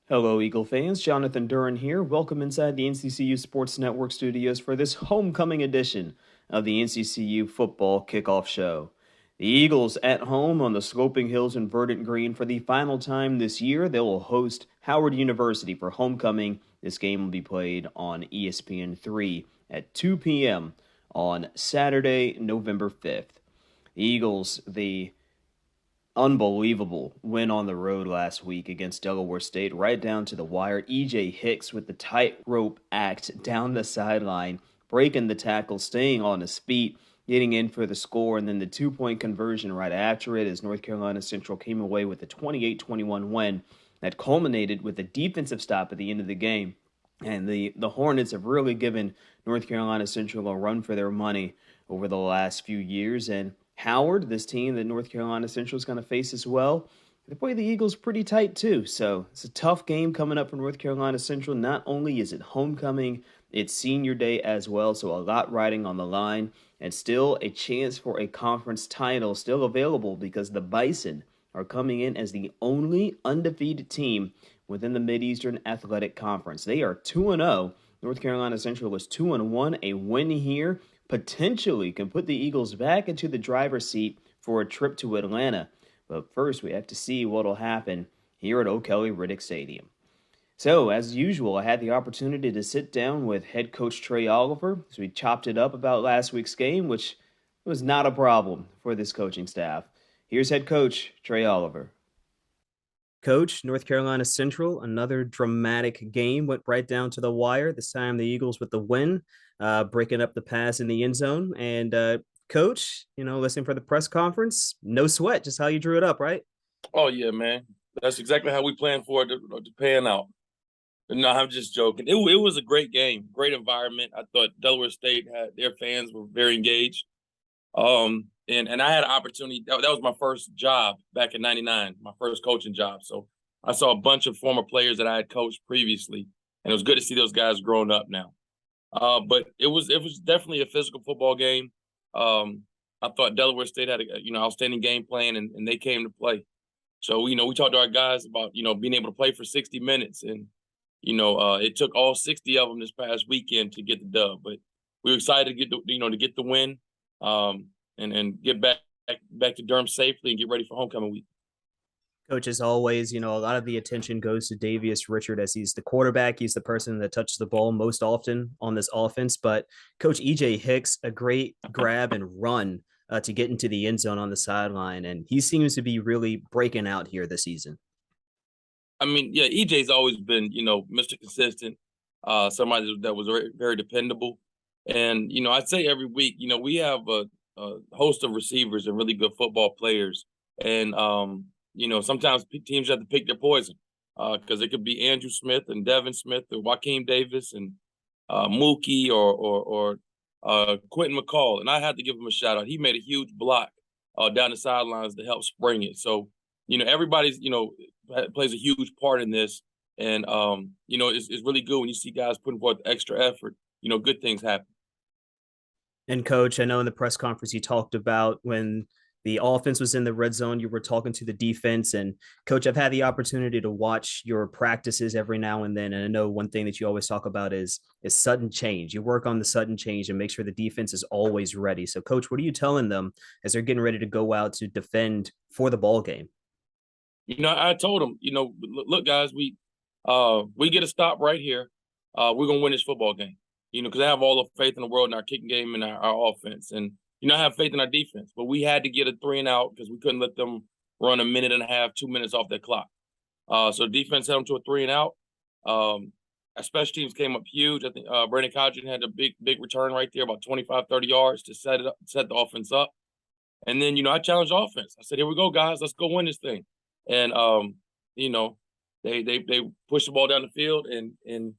Hello, Eagle fans. Jonathan Duran here. Welcome inside the NCCU Sports Network studios for this homecoming edition of the NCCU Football Kickoff Show. The Eagles at home on the sloping hills in Verdant Green for the final time this year. They will host Howard University for homecoming. This game will be played on ESPN3 at 2 p.m. on Saturday, November 5th. The Eagles, the unbelievable win on the road last week against Delaware State, right down to the wire. E.J. Hicks with the tightrope act down the sideline, breaking the tackle, staying on his feet, getting in for the score, and then the two-point conversion right after it as North Carolina Central came away with a 28-21 win that culminated with a defensive stop at the end of the game. And the Hornets have really given North Carolina Central a run for their money over the last few years, and Howard, this team that North Carolina Central is going to face as well, they play the Eagles pretty tight too. So it's a tough game coming up for North Carolina Central. Not only is it homecoming, it's senior day as well. So a lot riding on the line and still a chance for a conference title still available because the Bison are coming in as the only undefeated team within the Mid-Eastern Athletic Conference. They are 2-0. North Carolina Central was 2-1. A win here potentially can put the Eagles back into the driver's seat for a trip to Atlanta. But first, we have to see what will happen here at O'Kelly Riddick Stadium. So, as usual, I had the opportunity to sit down with head coach Trey Oliver. So we chopped it up about last week's game, which was not a problem for this coaching staff. Here's head coach Trey Oliver. Coach, North Carolina Central, another dramatic game, went right down to the wire. This time the Eagles with the win, breaking up the pass in the end zone. And Coach, listening for the press conference, no sweat, just how you drew it up, right? Oh, yeah, man. That's exactly how we planned for it to pan out. No, I'm just joking. It was a great game, great environment. I thought Delaware State their fans were very engaged. And I had an opportunity. That was my first job back in '99, my first coaching job. So I saw a bunch of former players that I had coached previously, and it was good to see those guys growing up now. But it was definitely a physical football game. I thought Delaware State had a outstanding game plan, and they came to play. So we talked to our guys about being able to play for 60 minutes, and it took all 60 of them this past weekend to get the dub. But we were excited to get the win. And get back to Durham safely and get ready for homecoming week. Coach, as always, a lot of the attention goes to Davius Richard as he's the quarterback. He's the person that touches the ball most often on this offense. But Coach E.J. Hicks, a great grab and run to get into the end zone on the sideline. And he seems to be really breaking out here this season. I mean, yeah, EJ's always been, Mr. Consistent, somebody that was very, very dependable. And, I'd say every week, we have a host of receivers and really good football players. And, sometimes teams have to pick their poison because it could be Andrew Smith and Devin Smith or Joaquin Davis and Mookie or Quentin McCall. And I had to give him a shout out. He made a huge block down the sidelines to help spring it. So, everybody's, plays a huge part in this. And, it's really good when you see guys putting forth extra effort. Good things happen. And Coach, I know in the press conference you talked about when the offense was in the red zone, you were talking to the defense. And Coach, I've had the opportunity to watch your practices every now and then. And I know one thing that you always talk about is sudden change. You work on the sudden change and make sure the defense is always ready. So Coach, what are you telling them as they're getting ready to go out to defend for the ball game? I told them, look, guys, we get a stop right here. We're going to win this football game. Because I have all the faith in the world in our kicking game and our offense. And, I have faith in our defense. But we had to get a 3-and-out because we couldn't let them run a minute and a half, 2 minutes off that clock. So defense held them to a 3-and-out. Our special teams came up huge. I think Brandon Codgen had a big return right there, about 25, 30 yards to set the offense up. And then, I challenged offense. I said, here we go, guys. Let's go win this thing. And, they pushed the ball down the field and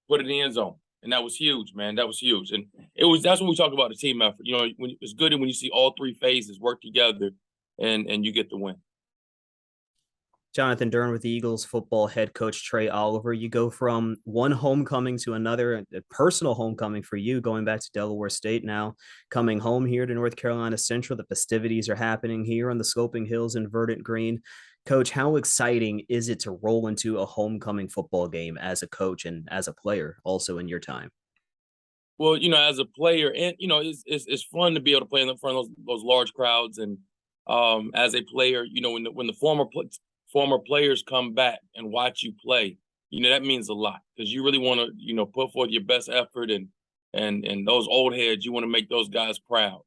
put it in the end zone. And that was huge, man. That was huge. And that's when we talk about the team effort. It's good when you see all three phases work together and you get the win. Jonathan Duran with the Eagles football head coach Trey Oliver. You go from one homecoming to another, a personal homecoming for you, going back to Delaware State now, coming home here to North Carolina Central. The festivities are happening here on the sloping hills in Verdant Green. Coach, how exciting is it to roll into a homecoming football game as a coach and as a player also in your time? Well, as a player, and it's fun to be able to play in front of those large crowds, and as a player, when the former players come back and watch you play, that means a lot because you really want to put forth your best effort, and those old heads, you want to make those guys proud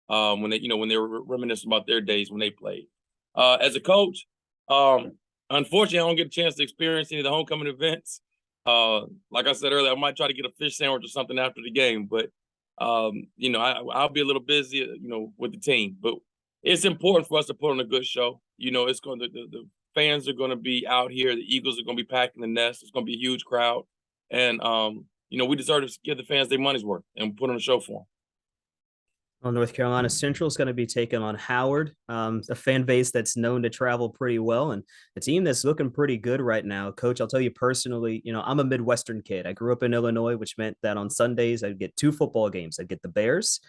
when they were reminiscing about their days when they played. As a coach, unfortunately, I don't get a chance to experience any of the homecoming events. Like I said earlier, I might try to get a fish sandwich or something after the game, but I'll be a little busy, with the team. But it's important for us to put on a good show. It's going to the fans are going to be out here. The Eagles are going to be packing the nest. It's going to be a huge crowd, and we deserve to give the fans their money's worth and put on a show for them. Well, North Carolina Central is going to be taking on Howard, a fan base that's known to travel pretty well, and a team that's looking pretty good right now. Coach, I'll tell you personally, I'm a Midwestern kid. I grew up in Illinois, which meant that on Sundays I'd get two football games. I'd get the Bears,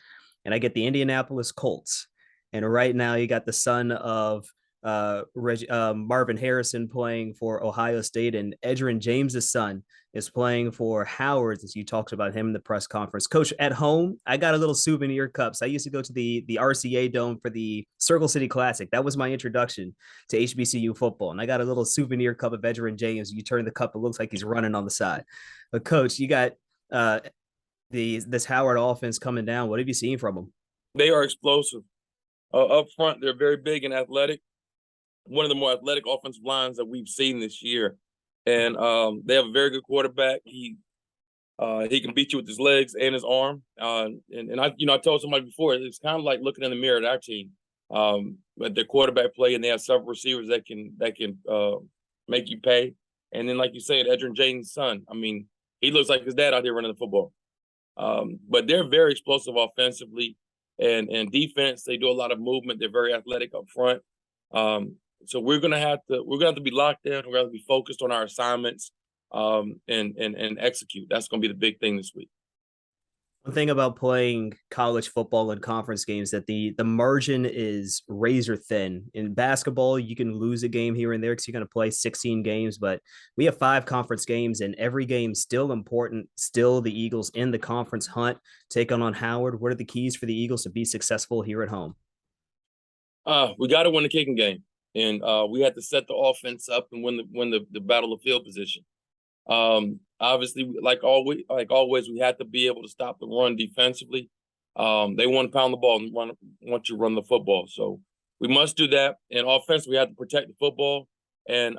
and I get the Indianapolis Colts. And right now, you got the son of Marvin Harrison playing for Ohio State, and Edgerrin James's son is playing for Howard. As you talked about him in the press conference, Coach, at home, I got a little souvenir cups. I used to go to the RCA Dome for the Circle City Classic. That was my introduction to HBCU football, and I got a little souvenir cup of Edgerrin James. You turn the cup, it looks like he's running on the side. But Coach, you got this Howard offense coming down. What have you seen from them? They are explosive. Up front, they're very big and athletic. One of the more athletic offensive lines that we've seen this year. And they have a very good quarterback. He can beat you with his legs and his arm. And I told somebody before, it's kind of like looking in the mirror at our team. But their quarterback play, and they have several receivers that can make you pay. And then, like you said, Edgerrin James' son, I mean, he looks like his dad out there running the football. But they're very explosive offensively, and defense. They do a lot of movement. They're very athletic up front. So we're gonna have to be locked in. We're gonna have to be focused on our assignments, and execute. That's gonna be the big thing this week. One thing about playing college football and conference games that the margin is razor thin. In basketball, you can lose a game here and there because you're going to play 16 games, but we have 5 conference games, and every game still important. Still, the Eagles in the conference hunt, taking on Howard. What are the keys for the Eagles to be successful here at home? We got to win the kicking game, and we had to set the offense up and win the battle of field position. Obviously, like always, we had to be able to stop the run defensively. They want to pound the ball and want you to run the football. So we must do that. And offensively, we had to protect the football, and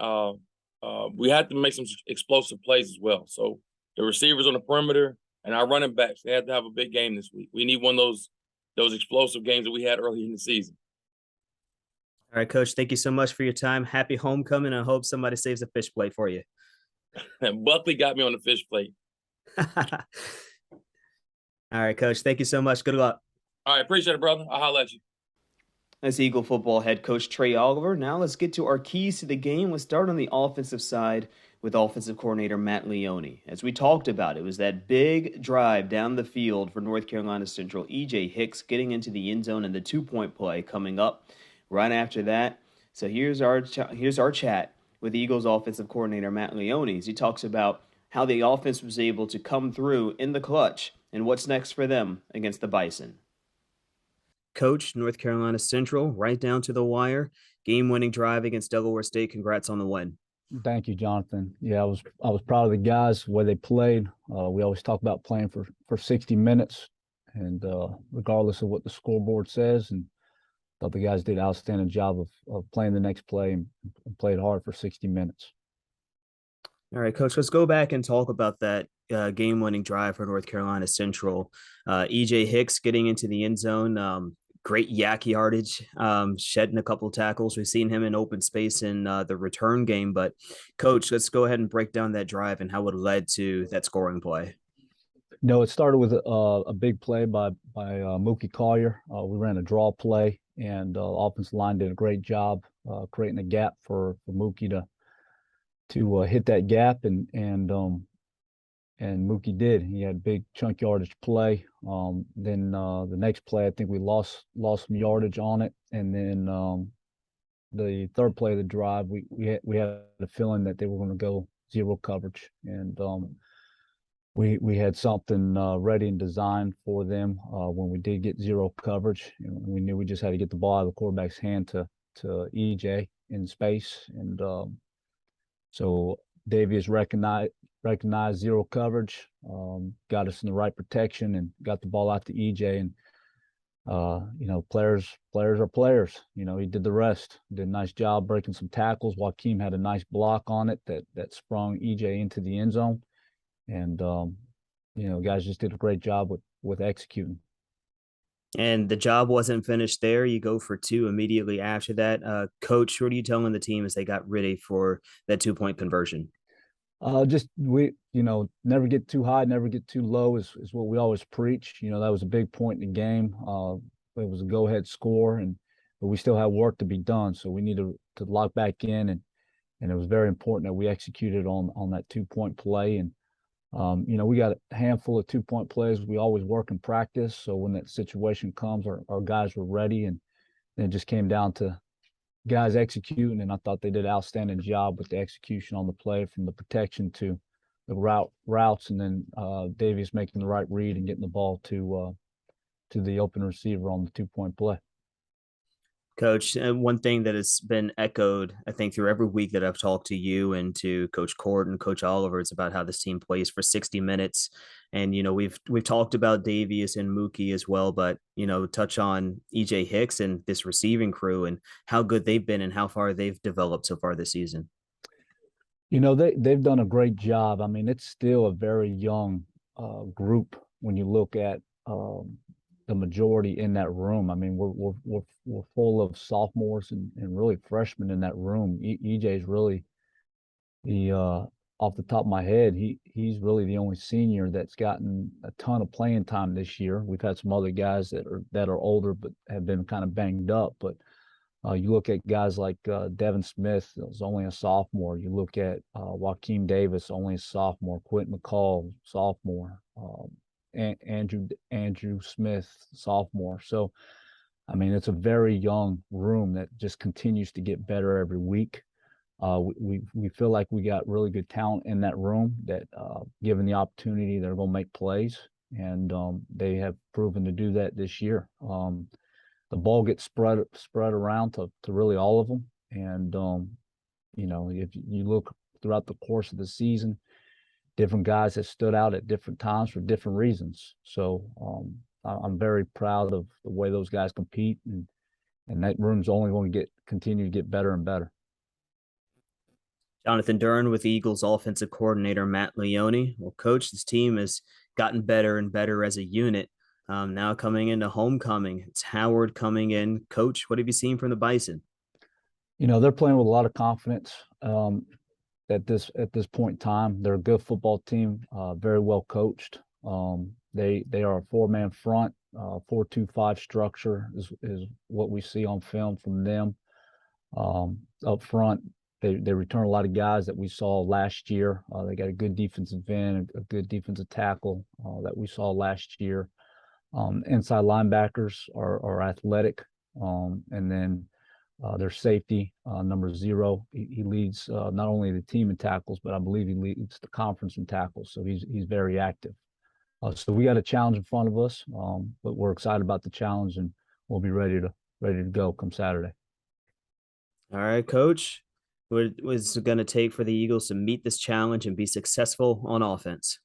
we had to make some explosive plays as well. So the receivers on the perimeter and our running backs, they had to have a big game this week. We need one of those explosive games that we had early in the season. All right, Coach, thank you so much for your time. Happy homecoming. I hope somebody saves a fish plate for you. And Buckley got me on the fish plate. All right, Coach. Thank you so much. Good luck. All right, appreciate it, brother. I'll holler at you. That's Eagle football head coach Trey Oliver. Now let's get to our keys to the game. Let's start on the offensive side with offensive coordinator Matt Leone. As we talked about, it was that big drive down the field for North Carolina Central. E.J. Hicks getting into the end zone and the 2-point play coming up right after that. So here's our chat with Eagles offensive coordinator Matt Leone. He talks about how the offense was able to come through in the clutch and what's next for them against the Bison. Coach, North Carolina Central, right down to the wire, game-winning drive against Delaware State. Congrats on the win. Thank you, Jonathan. Yeah, I was proud of the guys, the way they played. We always talk about playing for 60 minutes, and regardless of what the scoreboard says, and thought the guys did an outstanding job of playing the next play and played hard for 60 minutes. All right, Coach, let's go back and talk about that game-winning drive for North Carolina Central. E.J. Hicks getting into the end zone, great yak yardage, shedding a couple tackles. We've seen him in open space in the return game. But, Coach, let's go ahead and break down that drive and how it led to that scoring play. No, it started with a big play by Mookie Collier. We ran a draw play, and offensive line did a great job creating a gap for Mookie to hit that gap, and Mookie did. He had a big chunk yardage play. Then the next play, I think we lost some yardage on it, and then the third play of the drive, we had a feeling that they were going to go zero coverage, and we had something ready and designed for them when we did get zero coverage. We knew we just had to get the ball out of the quarterback's hand to EJ in space, and so Davies recognized zero coverage, got us in the right protection, and got the ball out to EJ. And players are players. He did the rest. Did a nice job breaking some tackles. Joaquin had a nice block on it that sprung EJ into the end zone. And guys just did a great job with executing. And the job wasn't finished there. You go for two immediately after that. Coach, what are you telling the team as they got ready for that 2-point conversion? Never get too high, never get too low is what we always preach. That was a big point in the game. It was a go-ahead score, but we still have work to be done. So we need to lock back in, and it was very important that we executed on that 2-point play. And we got a handful of 2-point plays we always work in practice. So when that situation comes, our guys were ready, and it just came down to guys executing, and I thought they did an outstanding job with the execution on the play, from the protection to the routes, and then Davies making the right read and getting the ball to the open receiver on the 2-point play. Coach, and one thing that has been echoed, I think, through every week that I've talked to you and to Coach Coard and Coach Oliver, is about how this team plays for 60 minutes. And, we've talked about Davies and Mookie as well, but, touch on EJ Hicks and this receiving crew and how good they've been and how far they've developed so far this season. They've done a great job. I mean, it's still a very young group when you look at the majority in that room. I mean, we're full of sophomores and really freshmen in that room. EJ's really off the top of my head, he's really the only senior that's gotten a ton of playing time this year. We've had some other guys that are older but have been kind of banged up. But you look at guys like Devin Smith, was only a sophomore. You look at Joaquin Davis, only a sophomore. Quentin McCall, sophomore. Andrew Smith, sophomore. So, I mean, it's a very young room that just continues to get better every week. We feel like we got really good talent in that room that, given the opportunity, they're going to make plays, and they have proven to do that this year. The ball gets spread around to really all of them, and if you look throughout the course of the season, different guys have stood out at different times for different reasons. So I'm very proud of the way those guys compete, and that room's only going to continue to get better and better. Jonathan Duran with the Eagles offensive coordinator, Matt Leone. Well, Coach, this team has gotten better and better as a unit. Now coming into homecoming, it's Howard coming in. Coach, what have you seen from the Bison? They're playing with a lot of confidence. At this point in time, they're a good football team, very well coached. They are a 4-man front, 4-2-5 structure is what we see on film from them. Up front, they return a lot of guys that we saw last year. They got a good defensive end, a good defensive tackle that we saw last year. Inside linebackers are athletic, and then their safety, number 0, he leads not only the team in tackles, but I believe he leads the conference in tackles. So he's very active. So we got a challenge in front of us, but we're excited about the challenge, and we'll be ready to go come Saturday. All right, Coach. What is it going to take for the Eagles to meet this challenge and be successful on offense?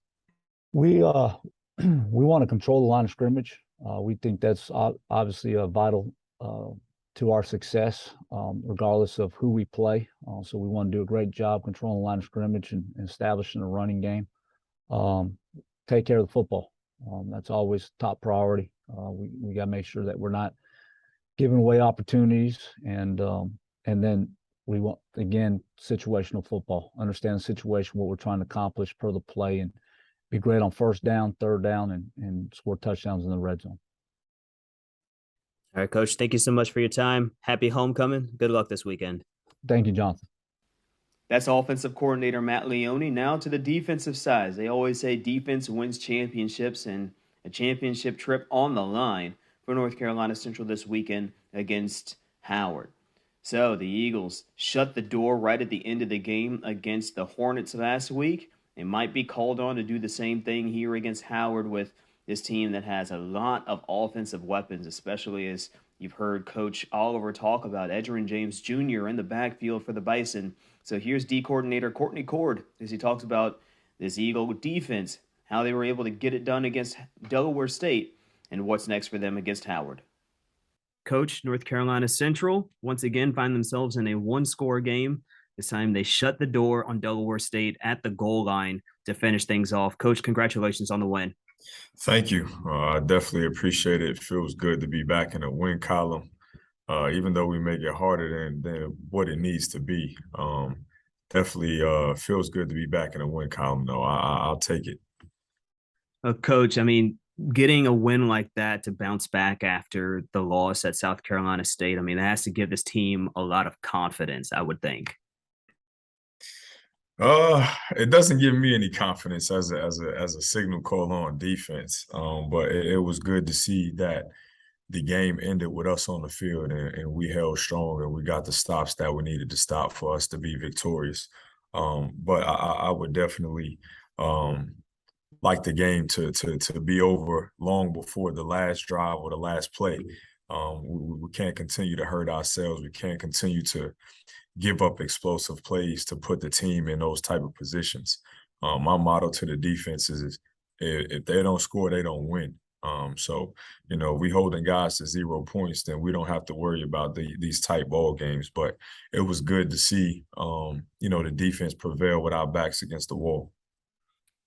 We want to control the line of scrimmage. We think that's obviously a vital to our success, regardless of who we play. So we want to do a great job controlling the line of scrimmage and establishing a running game. Take care of the football. That's always top priority. We got to make sure that we're not giving away opportunities, and then we want, again, situational football. Understand the situation, what we're trying to accomplish per the play, and be great on first down, third down, and score touchdowns in the red zone. All right, Coach, thank you so much for your time. Happy homecoming. Good luck this weekend. Thank you, Jonathan. That's offensive coordinator Matt Leone. Now to the defensive side. They always say defense wins championships, and a championship trip on the line for North Carolina Central this weekend against Howard. So the Eagles shut the door right at the end of the game against the Hornets last week. They might be called on to do the same thing here against Howard with this team that has a lot of offensive weapons, especially as you've heard Coach Oliver talk about Edgerrin James Jr. in the backfield for the Bison. So here's D coordinator Courtney Coard as he talks about this Eagle defense, how they were able to get it done against Delaware State, and what's next for them against Howard. Coach, North Carolina Central once again find themselves in a one-score game. This time they shut the door on Delaware State at the goal line to finish things off. Coach, congratulations on the win. Thank you. I definitely appreciate it. It feels good to be back in the win column, even though we make it harder than what it needs to be. Definitely feels good to be back in the win column, though. I'll take it. Coach, I mean, getting a win like that to bounce back after the loss at South Carolina State, I mean, it has to give this team a lot of confidence, I would think. It doesn't give me any confidence as a signal call on defense. But it was good to see that the game ended with us on the field and we held strong and we got the stops that we needed to stop for us to be victorious. But I would definitely like the game to be over long before the last drive or the last play. We can't continue to hurt ourselves. We can't continue to give up explosive plays to put the team in those type of positions. My motto to the defense is if they don't score, they don't win. So, we holding guys to 0 points, then we don't have to worry about these tight ball games. But it was good to see, the defense prevail with our backs against the wall.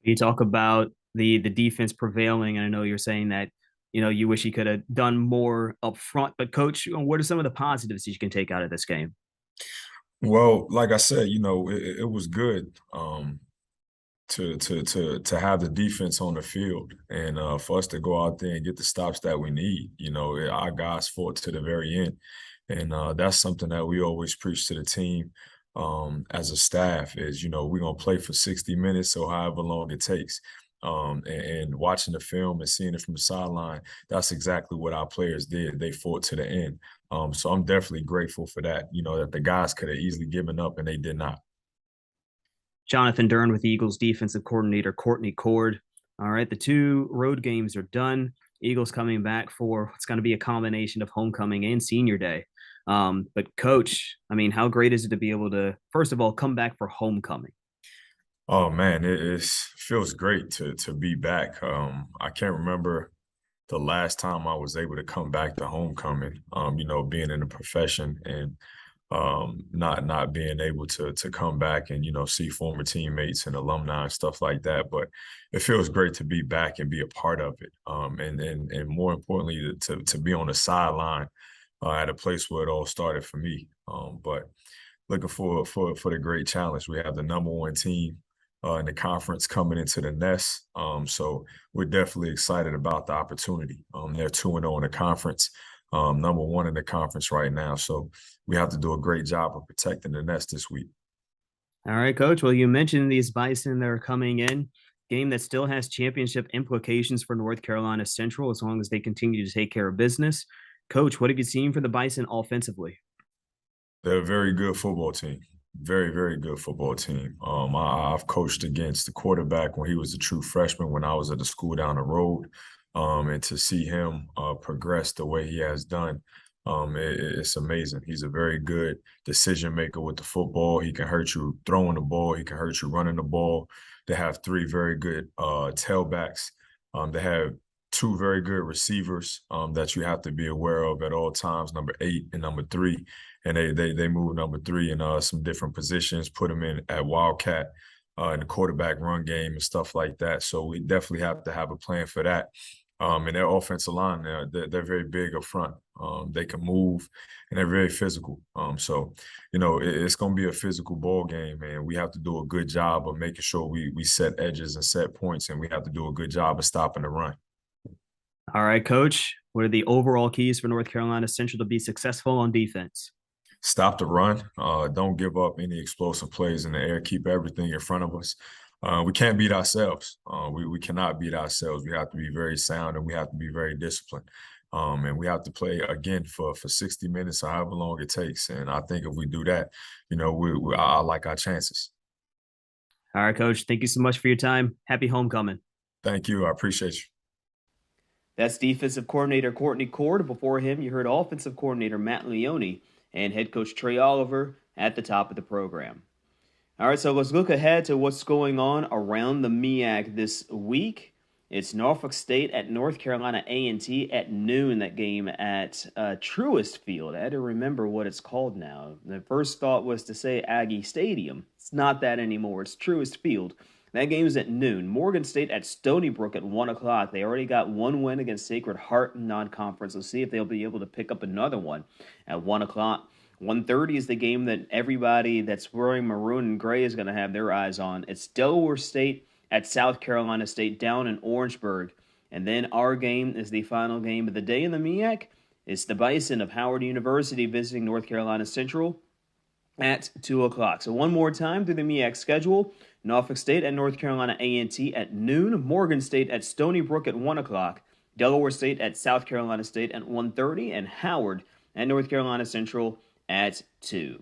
You talk about the defense prevailing, and I know you're saying that, you wish you could have done more up front. But, Coach, what are some of the positives that you can take out of this game? Well, like I said, it was good to have the defense on the field and for us to go out there and get the stops that we need. Our guys fought to the very end, and that's something that we always preach to the team as a staff is, we're going to play for 60 minutes or however long it takes. And watching the film and seeing it from the sideline, that's exactly what our players did. They fought to the end. So I'm definitely grateful for that, that the guys could have easily given up and they did not. Jonathan Dern with Eagles defensive coordinator Courtney Coard. All right, the 2 road games are done. Eagles coming back for what's going to be a combination of homecoming and senior day. But Coach, I mean, how great is it to be able to, first of all, come back for homecoming? Oh man, it feels great to be back. I can't remember the last time I was able to come back to homecoming. Being in the profession and not being able to come back and see former teammates and alumni and stuff like that. But it feels great to be back and be a part of it. And more importantly, to be on the sideline at a place where it all started for me. But looking for the great challenge. We have the #1 team in the conference coming into the nest. So we're definitely excited about the opportunity. They're 2-0 in the conference, #1 in the conference right now. So we have to do a great job of protecting the nest this week. All right, Coach. Well, you mentioned these Bison that are coming in. Game that still has championship implications for North Carolina Central as long as they continue to take care of business. Coach, what have you seen for the Bison offensively? They're a very good football team. Very, very good football team. I've coached against the quarterback when he was a true freshman when I was at the school down the road. And to see him progress the way he has done, it's amazing. He's a very good decision maker with the football. He can hurt you throwing the ball. He can hurt you running the ball. They have 3 very good tailbacks. They have 2 very good receivers that you have to be aware of at all times, number 8 and number 3. And they move number 3 in some different positions, put them in at Wildcat in the quarterback run game and stuff like that. So we definitely have to have a plan for that. And their offensive line, they're very big up front. They can move, and they're very physical. So, it's going to be a physical ball game, and we have to do a good job of making sure we set edges and set points, and we have to do a good job of stopping the run. All right, Coach. What are the overall keys for North Carolina Central to be successful on defense? Stop the run. Don't give up any explosive plays in the air. Keep everything in front of us. We can't beat ourselves. We cannot beat ourselves. We have to be very sound and we have to be very disciplined. And we have to play again for 60 minutes or however long it takes. And I think if we do that, I like our chances. All right, Coach. Thank you so much for your time. Happy homecoming. Thank you. I appreciate you. That's defensive coordinator Courtney Coard. Before him, you heard offensive coordinator Matt Leone and head coach Trey Oliver at the top of the program. All right, so let's look ahead to what's going on around the MEAC this week. It's Norfolk State at North Carolina A&T at noon, that game at Truist Field. I had to remember what it's called now. The first thought was to say Aggie Stadium. It's not that anymore. It's Truist Field. That game is at noon. Morgan State at Stony Brook at 1 o'clock. They already got one win against Sacred Heart in non-conference. Let's see if they'll be able to pick up another one at 1 o'clock. 1:30 is the game that everybody that's wearing maroon and gray is going to have their eyes on. It's Delaware State at South Carolina State down in Orangeburg. And then our game is the final game of the day in the MEAC. It's the Bison of Howard University visiting North Carolina Central at 2 o'clock. So one more time through the MEAC schedule. Norfolk State at North Carolina A&T at noon. Morgan State at Stony Brook at 1 o'clock. Delaware State at South Carolina State at 1:30. And Howard at North Carolina Central at 2.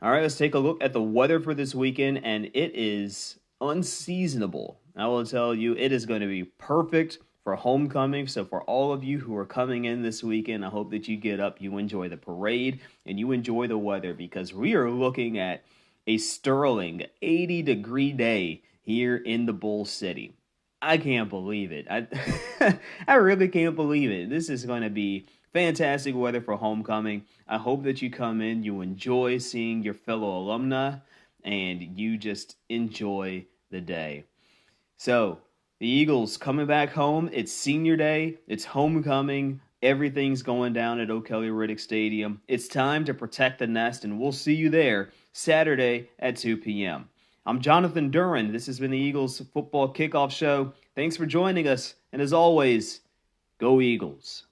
All right, let's take a look at the weather for this weekend, and it is unseasonable. I will tell you, it is going to be perfect for homecoming. So for all of you who are coming in this weekend, I hope that you get up, you enjoy the parade, and you enjoy the weather, because we are looking at a sterling 80-degree day here in the Bull City. I can't believe it. I really can't believe it. This is going to be fantastic weather for homecoming. I hope that you come in, you enjoy seeing your fellow alumni, and you just enjoy the day. So, the Eagles coming back home. It's senior day. It's homecoming. Everything's going down at O'Kelly Riddick Stadium. It's time to protect the nest, and we'll see you there Saturday at 2 p.m. I'm Jonathan Duran. This has been the Eagles Football Kickoff Show. Thanks for joining us, and as always, go Eagles.